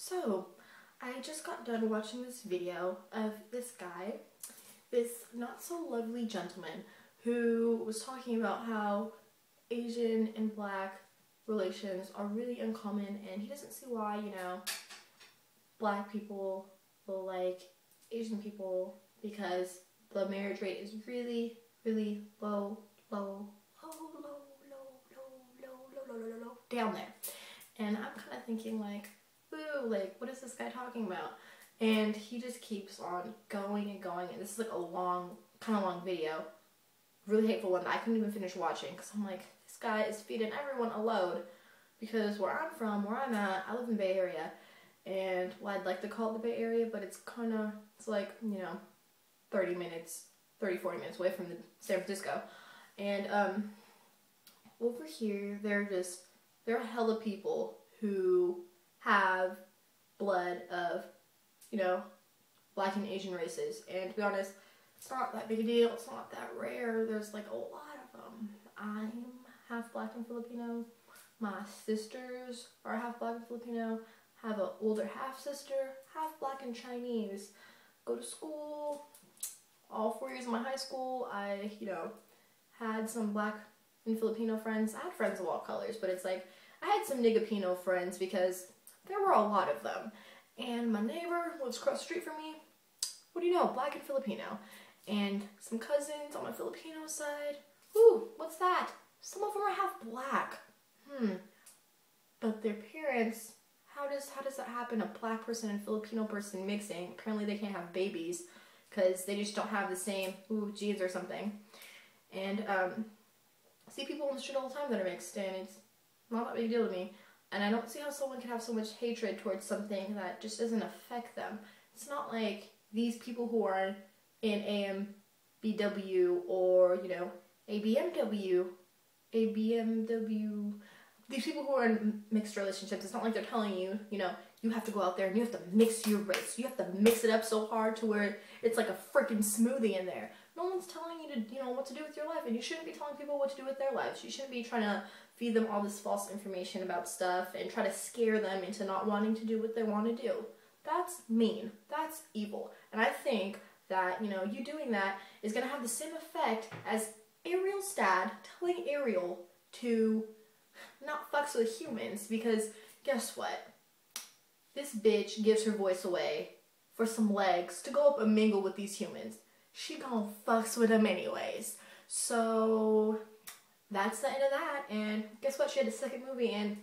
So, I just got done watching this video of this guy, this not so lovely gentleman, who was talking about how Asian and Black relations are really uncommon, and he doesn't see why, Black people will like Asian people because the marriage rate is really, really low down there. And I'm kind of thinking like, ooh, like, what is this guy talking about? And he just keeps on going and going, and this is like a long, kind of long video. Really hateful one that I couldn't even finish watching, because I'm like, this guy is feeding everyone a load, because where I'm from, where I'm at, I live in the Bay Area, and well, I'd like to call it the Bay Area, but it's kind of, it's like, 40 minutes away from San Francisco. And over here, there are hella people who have blood of, Black and Asian races. And to be honest, it's not that big a deal. It's not that rare. There's like a lot of them. I'm half Black and Filipino. My sisters are half Black and Filipino. Have an older half sister, half Black and Chinese. Go to school. All 4 years of my high school, I, had some Black and Filipino friends. I had friends of all colors, but it's like, I had some Nigapino friends because there were a lot of them. And my neighbor lives across the street from me. What do you know? Black and Filipino. And some cousins on my Filipino side. Ooh, what's that? Some of them are half Black. But their parents, how does that happen? A Black person and Filipino person mixing. Apparently they can't have babies because they just don't have the same genes or something. And I see people on the street all the time that are mixed, and it's not that big a deal to me. And I don't see how someone can have so much hatred towards something that just doesn't affect them. It's not like these people who are in AMBW or, a BMW, these people who are in mixed relationships, it's not like they're telling you, you have to go out there and you have to mix your race. You have to mix it up so hard to where it's like a freaking smoothie in there. No one's telling you to, what to do with your life, and you shouldn't be telling people what to do with their lives. You shouldn't be trying to feed them all this false information about stuff and try to scare them into not wanting to do what they want to do. That's mean. That's evil. And I think that, you doing that is going to have the same effect as Ariel's dad telling Ariel to not fucks with humans, because guess what? This bitch gives her voice away for some legs to go up and mingle with these humans. She gonna fucks with them anyways. So that's the end of that. And guess what? She had a second movie, and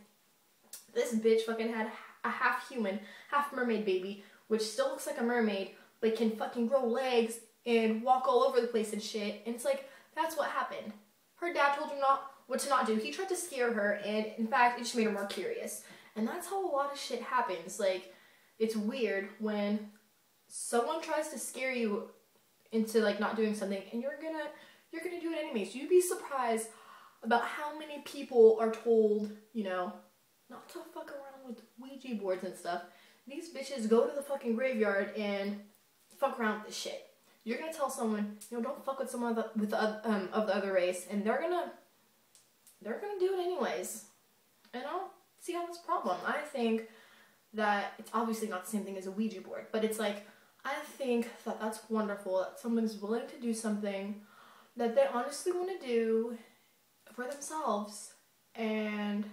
this bitch fucking had a half human, half mermaid baby, which still looks like a mermaid, but can fucking grow legs and walk all over the place and shit. And it's like, that's what happened. Her dad told her what to not do. He tried to scare her, and in fact, it just made her more curious. And that's how a lot of shit happens. Like, it's weird when someone tries to scare you into like not doing something, and you're gonna do it anyways. You'd be surprised about how many people are told, not to fuck around with Ouija boards and stuff. These bitches go to the fucking graveyard and fuck around with this shit. You're gonna tell someone, don't fuck with someone of the other race, and they're gonna do it anyways. And I don't see how that's a problem. I think that it's obviously not the same thing as a Ouija board, but it's like, I think that that's wonderful that someone's willing to do something that they honestly want to do for themselves and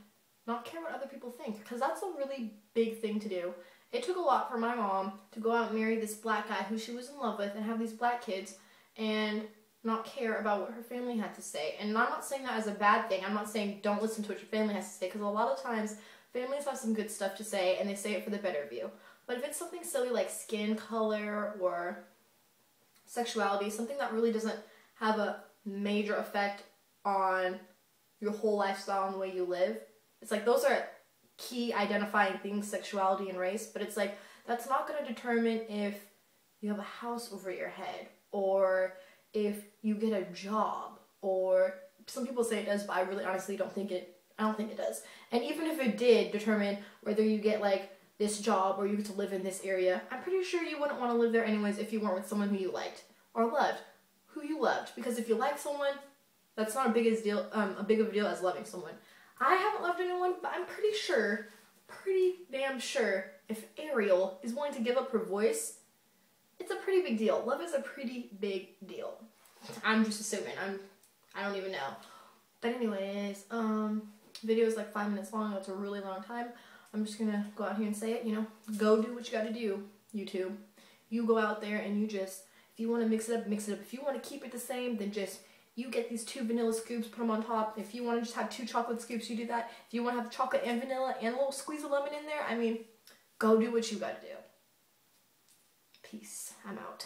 not care what other people think, because that's a really big thing to do. It took a lot for my mom to go out and marry this Black guy who she was in love with and have these Black kids and not care about what her family had to say. And I'm not saying that as a bad thing. I'm not saying don't listen to what your family has to say, because a lot of times families have some good stuff to say and they say it for the better of you. But if it's something silly like skin color or sexuality, something that really doesn't have a major effect on your whole lifestyle and the way you live, it's like those are key identifying things, sexuality and race, but it's like that's not going to determine if you have a house over your head or if you get a job, or some people say it does, but I really honestly don't think it does. And even if it did determine whether you get like this job or you get to live in this area, I'm pretty sure you wouldn't want to live there anyways if you weren't with someone who you liked or loved, because if you like someone, that's not a big of a deal as loving someone. I haven't loved anyone, but I'm pretty damn sure if Ariel is willing to give up her voice, it's a pretty big deal. Love is a pretty big deal. I'm just assuming. I don't even know. But anyways, video is like 5 minutes long. It's a really long time. I'm just gonna go out here and say it, you know, go do what you gotta do, YouTube. You go out there and you just, if you want to mix it up, mix it up. If you want to keep it the same, then just, you get these 2 vanilla scoops, put them on top. If you want to just have 2 chocolate scoops, you do that. If you want to have chocolate and vanilla and a little squeeze of lemon in there, I mean, go do what you gotta do. Peace. I'm out.